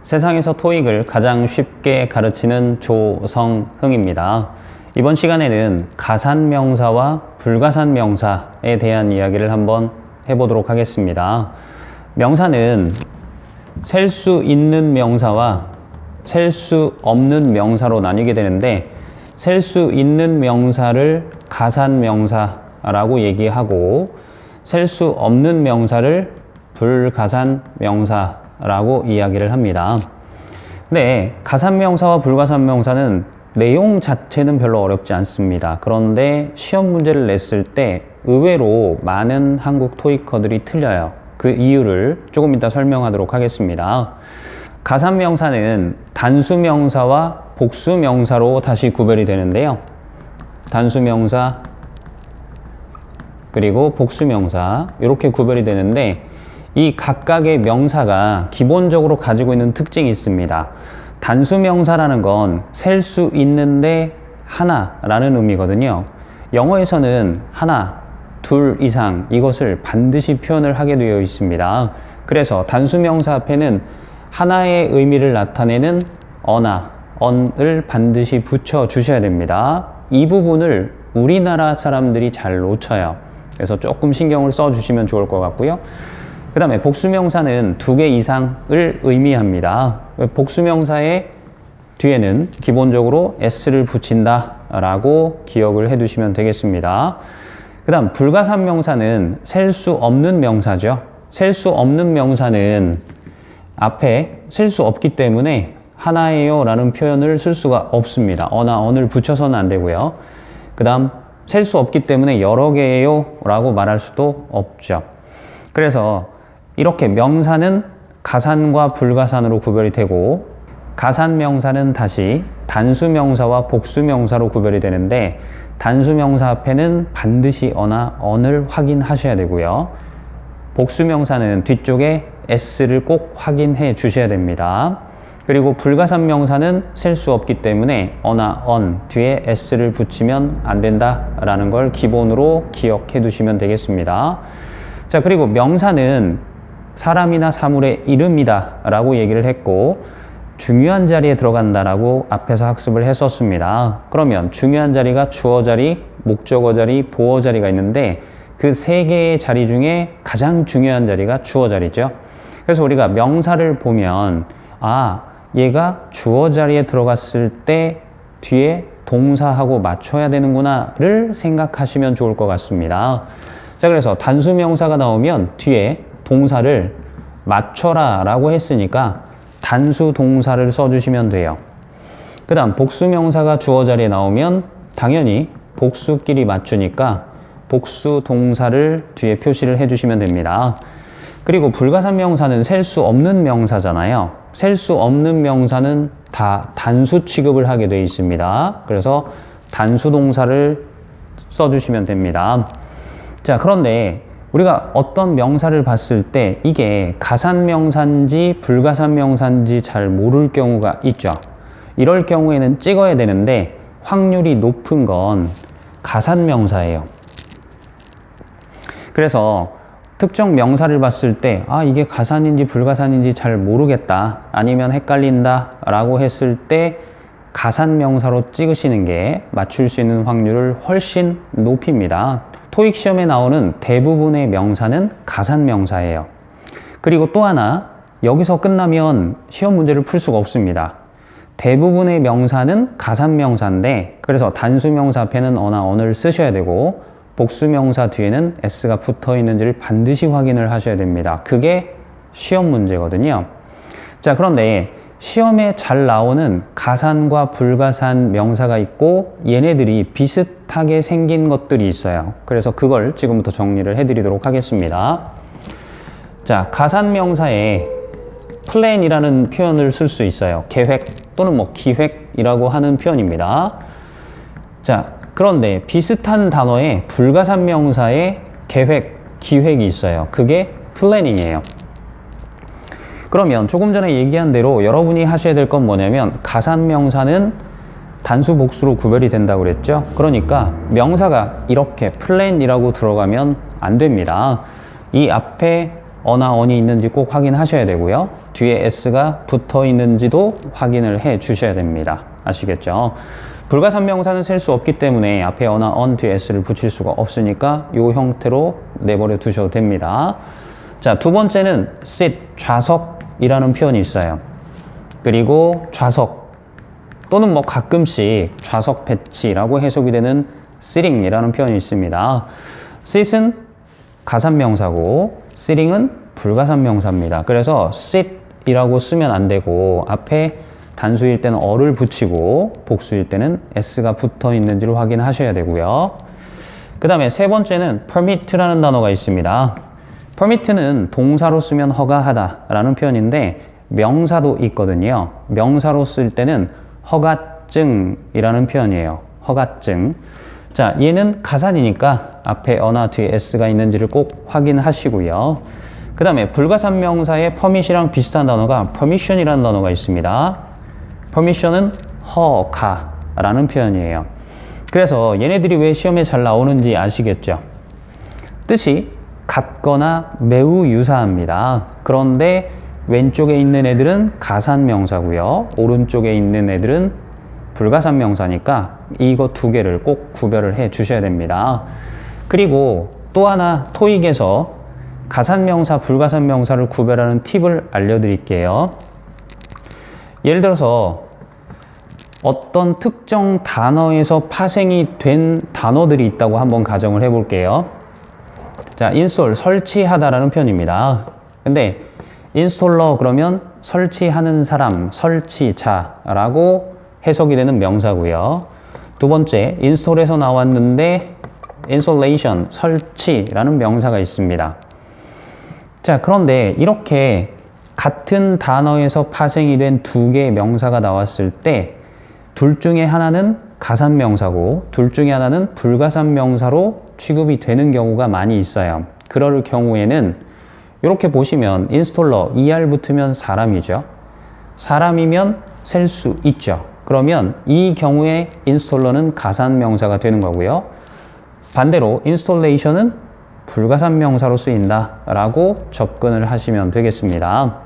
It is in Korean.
세상에서 토익을 가장 쉽게 가르치는 조성흥입니다. 이번 시간에는 가산명사와 불가산명사에 대한 이야기를 한번 해보도록 하겠습니다. 명사는 셀 수 있는 명사와 셀 수 없는 명사로 나뉘게 되는데, 셀 수 있는 명사를 가산명사라고 얘기하고 셀 수 없는 명사를 불가산명사라고 이야기를 합니다. 근데 가산명사와 불가산명사는 내용 자체는 별로 어렵지 않습니다. 그런데 시험 문제를 냈을 때 의외로 많은 한국 토익커들이 틀려요. 그 이유를 조금 이따 설명하도록 하겠습니다. 가산명사는 단수명사와 복수명사로 다시 구별이 되는데요. 단수명사 그리고 복수명사 이렇게 구별이 되는데, 이 각각의 명사가 기본적으로 가지고 있는 특징이 있습니다. 단수명사라는 건 셀 수 있는데 하나라는 의미거든요. 영어에서는 하나, 둘 이상 이것을 반드시 표현을 하게 되어 있습니다. 그래서 단수명사 앞에는 하나의 의미를 나타내는 어나, 언을 반드시 붙여 주셔야 됩니다. 이 부분을 우리나라 사람들이 잘 놓쳐요. 그래서 조금 신경을 써 주시면 좋을 것 같고요. 그 다음에 복수명사는 2개 이상을 의미합니다. 복수명사의 뒤에는 기본적으로 s를 붙인다 라고 기억을 해 두시면 되겠습니다. 그 다음 불가산명사는 셀 수 없는 명사죠. 셀 수 없는 명사는 앞에 셀 수 없기 때문에 하나예요 라는 표현을 쓸 수가 없습니다. 어나 언을 붙여서는 안 되고요. 그 다음 셀 수 없기 때문에 여러 개예요 라고 말할 수도 없죠. 그래서 이렇게 명사는 가산과 불가산으로 구별이 되고, 가산명사는 다시 단수명사와 복수명사로 구별이 되는데, 단수명사 앞에는 반드시 어나 언을 확인하셔야 되고요. 복수명사는 뒤쪽에 s를 꼭 확인해 주셔야 됩니다. 그리고 불가산명사는 셀 수 없기 때문에 어나 언 뒤에 s를 붙이면 안 된다라는 걸 기본으로 기억해 두시면 되겠습니다. 자, 그리고 명사는 사람이나 사물의 이름이다 라고 얘기를 했고, 중요한 자리에 들어간다라고 앞에서 학습을 했었습니다. 그러면 중요한 자리가 주어 자리, 목적어 자리, 보어 자리가 있는데, 그 3개의 자리 중에 가장 중요한 자리가 주어 자리죠. 그래서 우리가 명사를 보면 얘가 주어 자리에 들어갔을 때 뒤에 동사하고 맞춰야 되는구나를 생각하시면 좋을 것 같습니다. 자, 그래서 단수명사가 나오면 뒤에 동사를 맞춰라 라고 했으니까 단수 동사를 써주시면 돼요. 그 다음 복수명사가 주어 자리에 나오면 당연히 복수끼리 맞추니까 복수 동사를 뒤에 표시를 해주시면 됩니다. 그리고 불가산명사는 셀 수 없는 명사잖아요. 셀 수 없는 명사는 다 단수 취급을 하게 되어 있습니다. 그래서 단수 동사를 써주시면 됩니다. 자, 그런데 우리가 어떤 명사를 봤을 때 이게 가산명사인지 불가산명사인지 잘 모를 경우가 있죠. 이럴 경우에는 찍어야 되는데 확률이 높은 건 가산명사예요. 그래서 특정 명사를 봤을 때 이게 가산인지 불가산인지 잘 모르겠다, 아니면 헷갈린다 라고 했을 때 가산명사로 찍으시는 게 맞출 수 있는 확률을 훨씬 높입니다. 토익 시험에 나오는 대부분의 명사는 가산명사예요. 그리고 또 하나, 여기서 끝나면 시험 문제를 풀 수가 없습니다. 대부분의 명사는 가산명사인데, 그래서 단수명사 앞에는 어나 언을 쓰셔야 되고, 복수명사 뒤에는 s가 붙어 있는지를 반드시 확인을 하셔야 됩니다. 그게 시험 문제거든요. 자, 그런데 시험에 잘 나오는 가산과 불가산 명사가 있고, 얘네들이 비슷하게 생긴 것들이 있어요. 그래서 그걸 지금부터 정리를 해드리도록 하겠습니다. 자, 가산명사에 플랜이라는 표현을 쓸 수 있어요. 계획 또는 기획이라고 하는 표현입니다. 자, 그런데 비슷한 단어에 불가산명사에 계획, 기획이 있어요. 그게 플래닝이에요. 그러면 조금 전에 얘기한 대로 여러분이 하셔야 될 건 뭐냐면, 가산명사는 단수 복수로 구별이 된다고 그랬죠. 그러니까 명사가 이렇게 플랜이라고 들어가면 안 됩니다. 이 앞에 어나 언이 있는지 꼭 확인하셔야 되고요. 뒤에 s가 붙어 있는지도 확인을 해 주셔야 됩니다. 아시겠죠? 불가산명사는 셀 수 없기 때문에 앞에 어나 on 뒤에 s를 붙일 수가 없으니까 이 형태로 내버려 두셔도 됩니다. 자, 두 번째는 sit, 좌석이라는 표현이 있어요. 그리고 좌석 또는 뭐 가끔씩 좌석 배치라고 해석이 되는 sitting이라는 표현이 있습니다. sit은 가산명사고 sitting은 불가산명사입니다. 그래서 sit이라고 쓰면 안 되고 앞에 단수일 때는 어를 붙이고 복수일 때는 s가 붙어 있는지를 확인하셔야 되고요. 그 다음에 세 번째는 permit라는 단어가 있습니다. permit는 동사로 쓰면 허가하다 라는 표현인데 명사도 있거든요. 명사로 쓸 때는 허가증이라는 표현이에요. 허가증. 자, 얘는 가산이니까 앞에 어나 뒤에 s가 있는지를 꼭 확인하시고요. 그 다음에 불가산명사의 permit이랑 비슷한 단어가 permission이라는 단어가 있습니다. permission은 허가라는 표현이에요. 그래서 얘네들이 왜 시험에 잘 나오는지 아시겠죠? 뜻이 같거나 매우 유사합니다. 그런데 왼쪽에 있는 애들은 가산명사고요. 오른쪽에 있는 애들은 불가산명사니까 이거 두 개를 꼭 구별을 해 주셔야 됩니다. 그리고 또 하나 토익에서 가산명사, 불가산명사를 구별하는 팁을 알려드릴게요. 예를 들어서 어떤 특정 단어에서 파생이 된 단어들이 있다고 한번 가정을 해볼게요. 자, install, 설치하다라는 표현입니다. 근데 installer 그러면 설치하는 사람, 설치자라고 해석이 되는 명사고요. 두 번째, install에서 나왔는데 installation, 설치라는 명사가 있습니다. 자, 그런데 이렇게 같은 단어에서 파생이 된 두 개의 명사가 나왔을 때 둘 중에 하나는 가산명사고 둘 중에 하나는 불가산명사로 취급이 되는 경우가 많이 있어요. 그럴 경우에는 이렇게 보시면 인스톨러, ER 붙으면 사람이죠. 사람이면 셀 수 있죠. 그러면 이 경우에 인스톨러는 가산명사가 되는 거고요. 반대로 인스톨레이션은 불가산명사로 쓰인다 라고 접근을 하시면 되겠습니다.